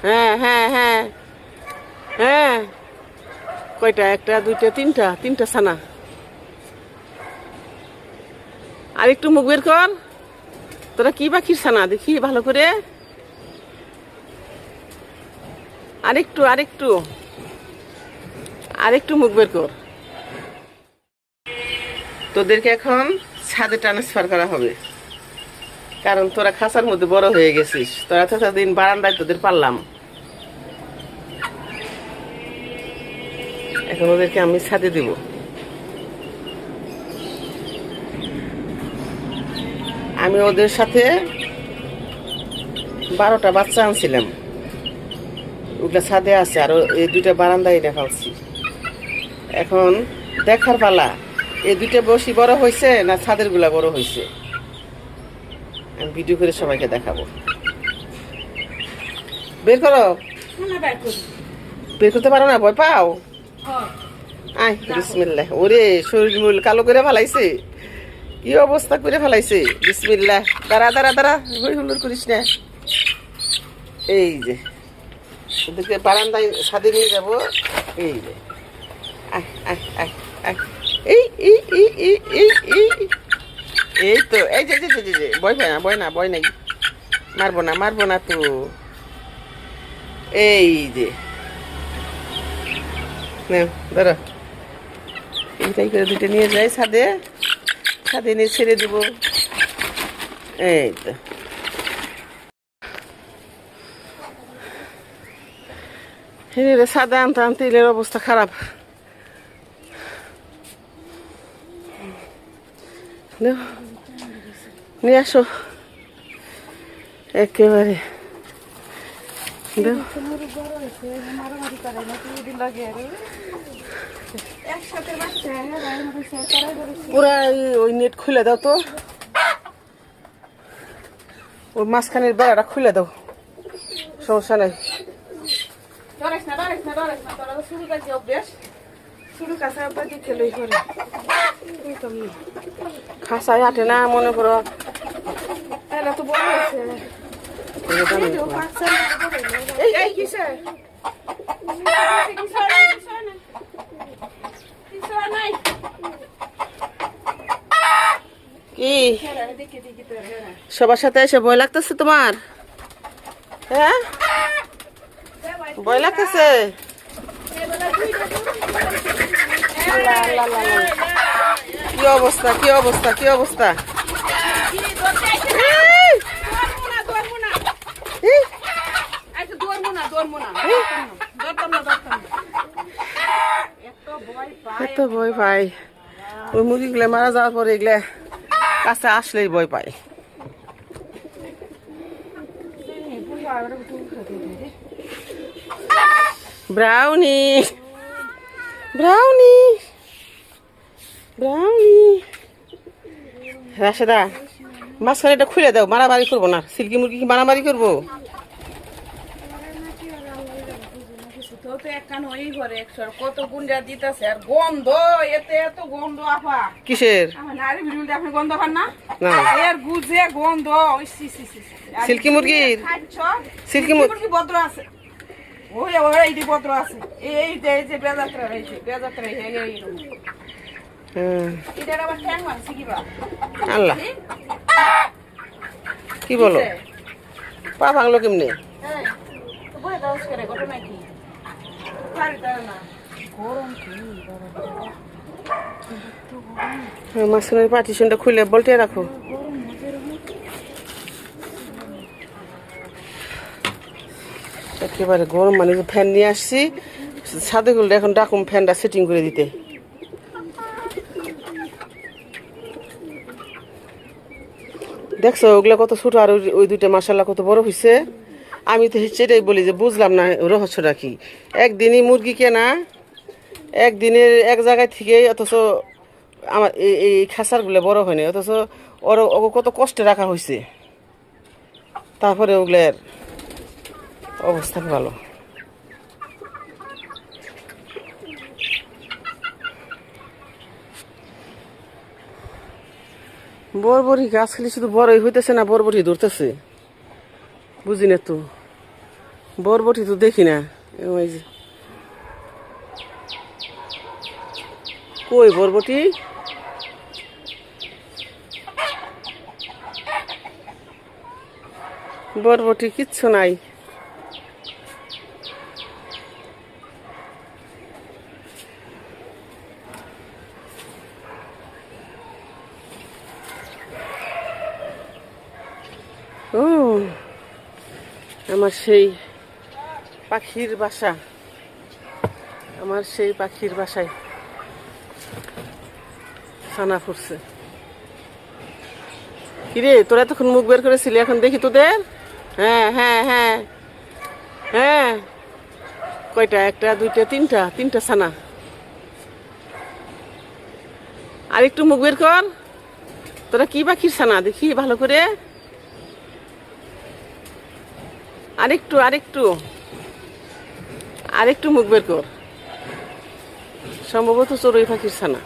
হ্যাঁ হ্যাঁ হ্যাঁ হ্যাঁ, কয়টা? একটা, দুইটা, তিনটা, তিনটা ছানা। আর একটু মুখ বের কর। তোরা কি পাখির ছানা দেখি ভালো করে। আরেকটু আরেকটু আরেকটু মুখ বের কর। তোদেরকে এখন ছাদে ট্রান্সফার করা হবে, কারণ তোরা খাঁচার মধ্যে বড় হয়ে গেছিস। তোরা তো দিন বারান্দায় তোদের পারলাম, এখন ওদেরকে আমি ছাদে দিব। আমি ওদের সাথে 12টা বাচ্চা আনছিলাম, ওগুলা ছাদে আছে, আর এই দুইটা বারান্দায় এনে ফেলছি। এখন দেখার পালা, এই দুইটা বসি বড় হয়েছে না ছাদের গুলা বড় হয়েছে। আমি ভিডিও করে সবাইকে দেখাবো। বের করো। বের করতে পারো না? ভয় পাও? আয় বিসমিল্লাহ। ওরে শরীর মূল কালো করে ফেলাইছে, কি অবস্থা করে ফেলাইছে। বিসমিল্লাহ। দাঁড়া দাঁড়া দাঁড়া, হই হুল্লোড় করিস না। এই যে ওদেরকে বারান্দায় ছাদে নিয়ে যাবো। এই যে আয় আয় আয় আয়। এই এই এই এই এই এই এই তো এই যে যে যে যে ভয় পায় না, ভয় না, ভয় নাই। মারবো না, মারবো না তো। এই যে ধরো, এইটাই করে দুটো নিয়ে যাই ছাদে, ছাদে নিয়ে ছেড়ে দিব। এই তো ছাদে আনতে আনতে এলের অবস্থা খারাপ। নিয়ে আসো একেবারে। পুরা ওই নেট খুলে দাও তো, ওই মাঝখানের বেড়াটা খুলে দাও, সমস্যা নাই। খাসায় আটে না মনে করো। কি সবার সাথে এসে ভয় লাগতেছে তোমার? হ্যাঁ, ভয় লাগতেছে? কি অবস্থা, কি অবস্থা, কি অবস্থা! এত ভয় পাই, ওই মুরগিগুলো মারা যাওয়ার পরে এগুলা কাছে আসলেই ভয় পায়। Brownie brownie brownie. রাশেদা, মাঝখানে এটা খুলে দাও, মারামারি করবো না। সিল্কি মুরগি কি মারামারি করবো? কত গুন্ডা দিতেছে আর গন্ধ, এতে এত গন্ধ। আপা কিসের গন্ধ খান না? এর গুজে গন্ধ। সিল্কি মুরগির? সিল্কি মুরগি ভদ্র আছে, ওই এইটি ভদ্র আছে। এই যে বেজাত্রা রয়েছে, বেজাত্রা এটার আবার ঠ্যাং মারছে কিবা। আল্লাহ, কি বলো? পা ভাঙলো কেমনে? ঘটনা কি? মাঝখানের পার্টিশনটা খুলে বলতে রাখো। একেবারে গরম, মানে ফ্যান নিয়ে আসছি ছাদে গুলো, এখন ডাকুম ফ্যানটা সেটিং করে দিতে। দেখছো ওগুলা কত ছোট, আর ওই দুইটা মাশাআল্লাহ কত বড় হয়েছে। আমি তো সেটাই বলি যে বুঝলাম না রহস্যটা কি। একদিনই মুরগি কেনা, একদিনের এক জায়গায় থেকে, অথচ আমার এই খাঁচারগুলো বড় হয়নি, অথচ ওর কত কষ্টে রাখা হয়েছে, তারপরে ওগুলোর অবস্থা ভালো। বরবরি গাছ খালি শুধু বড়ই হইতেছে না, বরবরি ধরতেছে, বুঝি না তো। বরবটি তো দেখি না। ওই যে কই বরবটি? বরবটি কিচ্ছু নাই। ও আমার সেই পাখির বাসা, আমার সেই পাখির বাসায় ছানা ফুটছে। কিরে তোরা তখন মুখ বের করেছিলি, এখন দেখি তোদের। হ্যাঁ হ্যাঁ হ্যাঁ হ্যাঁ, কয়টা? একটা দুইটা তিনটা, তিনটা ছানা। আর একটু মুখ বের কর, তোরা কি পাখির ছানা দেখি ভালো করে। আরেকটু আরেকটু আরেকটু মুখ বের কর, সম্ভবত চড়ুই পাখির ছানা।